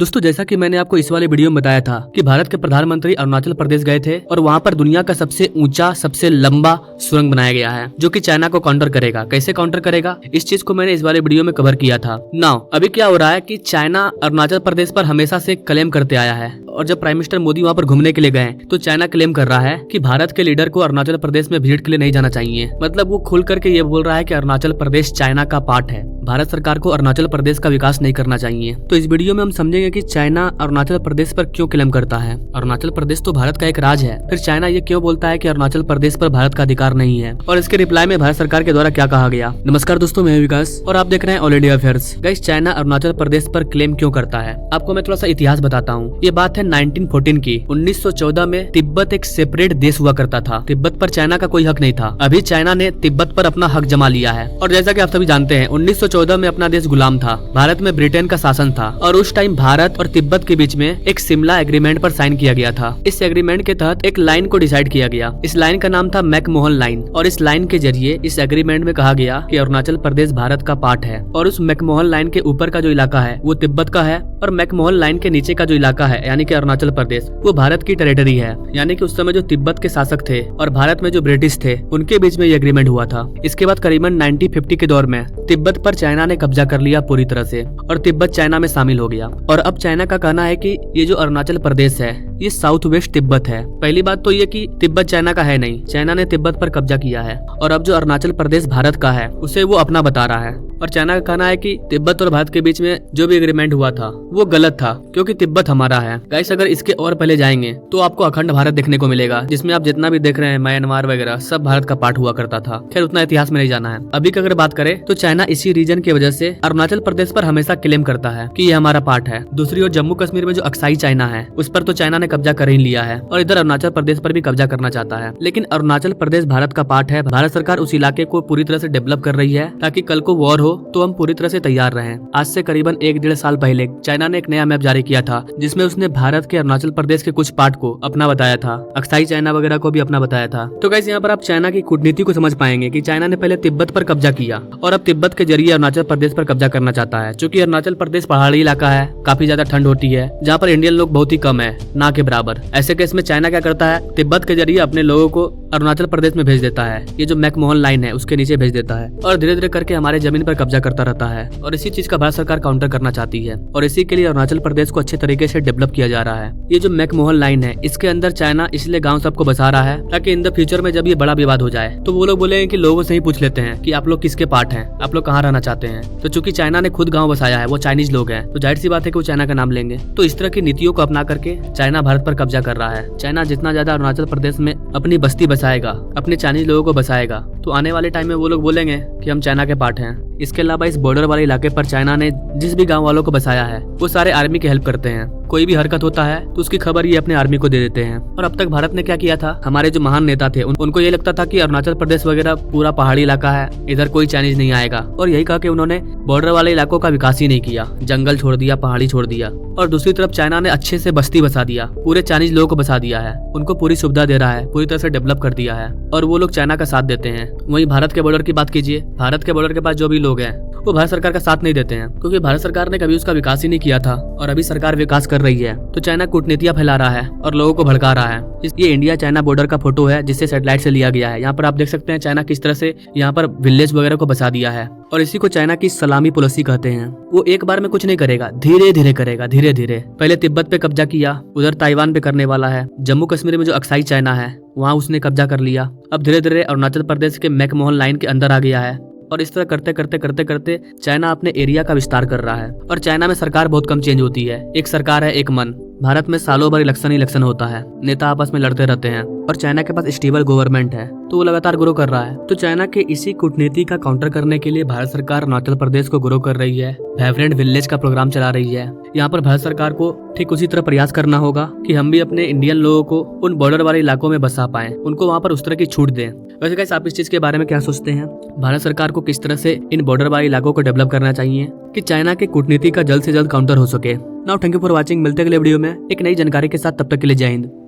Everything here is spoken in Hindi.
दोस्तों जैसा कि मैंने आपको इस वाले वीडियो में बताया था कि भारत के प्रधानमंत्री अरुणाचल प्रदेश गए थे और वहाँ पर दुनिया का सबसे ऊंचा सबसे लंबा सुरंग बनाया गया है जो कि चाइना को काउंटर करेगा। कैसे काउंटर करेगा इस चीज को मैंने इस वाले वीडियो में कवर किया था। नाउ अभी क्या हो रहा है कि चाइना अरुणाचल प्रदेश पर हमेशा से क्लेम करते आया है और जब प्राइम मिनिस्टर मोदी वहाँ पर घूमने के लिए गए तो चाइना क्लेम कर रहा है कि भारत के लीडर को अरुणाचल प्रदेश में विजिट के लिए नहीं जाना चाहिए। मतलब वो खुल करके ये बोल रहा है कि अरुणाचल प्रदेश चाइना का पार्ट है, भारत सरकार को अरुणाचल प्रदेश का विकास नहीं करना चाहिए। तो इस वीडियो में हम समझेंगे कि चाइना अरुणाचल प्रदेश पर क्यों क्लेम करता है। अरुणाचल प्रदेश तो भारत का एक राज्य है, फिर चाइना ये क्यों बोलता है कि अरुणाचल प्रदेश पर भारत का अधिकार नहीं है और इसके रिप्लाई में भारत सरकार के द्वारा क्या कहा गया। नमस्कार दोस्तों, मैं विकास और आप देख रहे हैं all India affairs. Guys, China Arunachal Pradesh पर क्लेम क्यों करता है आपको मैं थोड़ा सा इतिहास बताता हूँ। ये बात है 1914 की। 1914 में तिब्बत एक सेपरेट देश हुआ करता था। तिब्बत पर चाइना का कोई हक नहीं था। अभी चाइना ने तिब्बत पर अपना हक जमा लिया है और जैसा कि आप सभी जानते हैं 1914 में अपना देश गुलाम था। भारत में ब्रिटेन का शासन था और उस टाइम भारत और तिब्बत के बीच में एक शिमला एग्रीमेंट पर साइन किया गया था। इस एग्रीमेंट के तहत एक लाइन को डिसाइड किया गया। इस लाइन का नाम था मैकमोहन लाइन और इस लाइन के जरिए इस एग्रीमेंट में कहा गया कि अरुणाचल प्रदेश भारत का पार्ट है और उस मैकमोहन लाइन के ऊपर का जो इलाका है वो तिब्बत का है और मैकमोहन लाइन के नीचे का जो इलाका है यानी कि अरुणाचल प्रदेश वो भारत की टेरिटरी है। यानी कि उस समय जो तिब्बत के शासक थे और भारत में जो ब्रिटिश थे उनके बीच में ये एग्रीमेंट हुआ था। इसके बाद करीबन 1950 के दौर में तिब्बत पर चाइना ने कब्जा कर लिया पूरी तरह से और तिब्बत चाइना में शामिल हो गया। और अब चाइना का कहना है कि ये जो अरुणाचल प्रदेश है ये साउथ वेस्ट तिब्बत है। पहली बात तो ये कि तिब्बत चाइना का है नहीं, चाइना ने तिब्बत पर कब्जा किया है और अब जो अरुणाचल प्रदेश भारत का है उसे वो अपना बता रहा है। और चाइना का कहना है कि तिब्बत और भारत के बीच में जो भी एग्रीमेंट हुआ था वो गलत था क्योंकि तिब्बत हमारा है। गाइस, अगर इसके और पहले जाएंगे तो आपको अखंड भारत देखने को मिलेगा जिसमें आप जितना भी देख रहे हैं म्यांमार वगैरह सब भारत का पार्ट हुआ करता था। खैर उतना इतिहास में नहीं जाना है। अभी की अगर बात करें तो चाइना इसी रीजन की वजह से अरुणाचल प्रदेश पर हमेशा क्लेम करता है कि ये हमारा पार्ट है। दूसरी ओर जम्मू कश्मीर में जो अक्साई चाइना है उस पर तो चाइना ने कब्जा कर ही लिया है और इधर अरुणाचल प्रदेश पर भी कब्जा करना चाहता है। लेकिन अरुणाचल प्रदेश भारत का पार्ट है। भारत सरकार उस इलाके को पूरी तरह से डेवलप कर रही है ताकि कल को वॉर हो तो हम पूरी तरह से तैयार रहें। आज से करीबन 1-1.5 साल पहले चाइना ने एक नया मैप जारी किया था जिसमें उसने भारत के अरुणाचल प्रदेश के कुछ पार्ट को अपना बताया था, अक्साई चाइना वगैरह को भी अपना बताया था। तो गाइस, यहाँ पर आप चाइना की कूटनीति को समझ पाएंगे कि चाइना ने पहले तिब्बत पर कब्जा किया और अब तिब्बत के जरिए अरुणाचल प्रदेश पर कब्जा करना चाहता है। चूंकि अरुणाचल प्रदेश पहाड़ी इलाका है, काफी ज्यादा ठंड होती है, जहाँ पर इंडियन लोग बहुत ही कम है, ना के बराबर। ऐसे केस में चाइना क्या करता है, तिब्बत के जरिए अपने लोगों को अरुणाचल प्रदेश में भेज देता है। ये जो मैकमोहन लाइन है उसके नीचे भेज देता है और धीरे धीरे करके हमारे जमीन पर कब्जा करता रहता है और इसी चीज का भारत सरकार काउंटर करना चाहती है और इसी के लिए अरुणाचल प्रदेश को अच्छे तरीके से डेवलप किया जा रहा है। ये जो मैकमोहन लाइन है इसके अंदर चाइना इसलिए गाँव सबको बसा रहा है ताकि इन द फ्यूचर में जब ये बड़ा विवाद हो जाए तो वो लोग बोलेंगे कि लोगों से ही पूछ लेते हैं कि आप लोग किसके पार्ट हैं, आप लोग कहाँ रहना चाहते हैं। तो चूंकि चाइना ने खुद गाँव बसाया है, वो चाइनीज लोग हैं, तो जाहिर सी बात है कि वो चाइना का नाम लेंगे। तो इस तरह की नीतियों को अपना करके चाइना भारत पर कब्जा कर रहा है। चाइना जितना ज्यादा अरुणाचल प्रदेश में अपनी बस्ती बसाएगा, अपने चाइनीज लोगों को बसाएगा, तो आने वाले टाइम में वो लोग बोलेंगे कि हम चाइना के पार्ट हैं। इसके अलावा इस बॉर्डर वाले इलाके पर चाइना ने जिस भी गांव वालों को बसाया है वो सारे आर्मी की हेल्प करते हैं। कोई भी हरकत होता है तो उसकी खबर ये अपने आर्मी को दे देते हैं। और अब तक भारत ने क्या किया था, हमारे जो महान नेता थे उनको ये लगता था कि अरुणाचल प्रदेश वगैरह पूरा पहाड़ी इलाका है, इधर कोई चाइनीज नहीं आएगा और यही कहा कि उन्होंने बॉर्डर वाले इलाकों का विकास ही नहीं किया, जंगल छोड़ दिया, पहाड़ी छोड़ दिया। और दूसरी तरफ चाइना ने अच्छे से बस्ती बसा दिया, पूरे चाइनीज लोगों को बसा दिया है, उनको पूरी सुविधा दे रहा है, पूरी तरह से डेवलप कर दिया है और वो लोग चाइना का साथ देते हैं। वहीं भारत के बॉर्डर की बात कीजिए, भारत के बॉर्डर के पास जो भी लोग हैं वो भारत सरकार का साथ नहीं देते हैं क्योंकि भारत सरकार ने कभी उसका विकास ही नहीं किया था और अभी सरकार विकास कर रही है। तो चाइना कूटनीतियां फैला रहा है और लोगों को भड़का रहा है। ये इंडिया चाइना बॉर्डर का फोटो है जिससे सैटेलाइट से लिया गया है। यहाँ पर आप देख सकते हैं चाइना किस तरह से यहाँ पर विलेज वगैरह को बसा दिया है और इसी को चाइना की सलामी पॉलिसी कहते हैं। वो एक बार में कुछ नहीं करेगा, धीरे धीरे करेगा, धीरे धीरे। पहले तिब्बत पे कब्जा किया, उधर ताइवान पे करने वाला है, जम्मू कश्मीर में जो अक्साई चाइना है वहाँ उसने कब्जा कर लिया, अब धीरे धीरे अरुणाचल प्रदेश के मैकमोहन लाइन के अंदर आ गया है और इस तरह करते करते करते करते चाइना अपने एरिया का विस्तार कर रहा है। और चाइना में सरकार बहुत कम चेंज होती है, एक सरकार है एक मन। भारत में सालों भर इलेक्शन होता है, नेता आपस में लड़ते रहते हैं और चाइना के पास स्टेबल गवर्नमेंट है तो वो लगातार ग्रो कर रहा है। तो चाइना के इसी कूटनीति का काउंटर करने के लिए भारत सरकार अरुणाचल प्रदेश को ग्रो कर रही है, वाइब्रेंट विलेज का प्रोग्राम चला रही है। यहाँ पर भारत सरकार को ठीक उसी तरह प्रयास करना होगा कि हम भी अपने इंडियन लोगों को उन बॉर्डर वाले इलाकों में बसा पाएं, उनको वहाँ पर उस तरह की छूट दें। वैसे गाइस, आप इस चीज के बारे में क्या सोचते हैं? भारत सरकार को किस तरह से इन बॉर्डर वाले इलाकों को डेवलप करना चाहिए कि चाइना के कूटनीति का जल्द से जल्द काउंटर हो सके। Now thank you for watching. मिलते हैं अगले वीडियो में एक नई जानकारी के साथ, तब तक के लिए जय हिंद।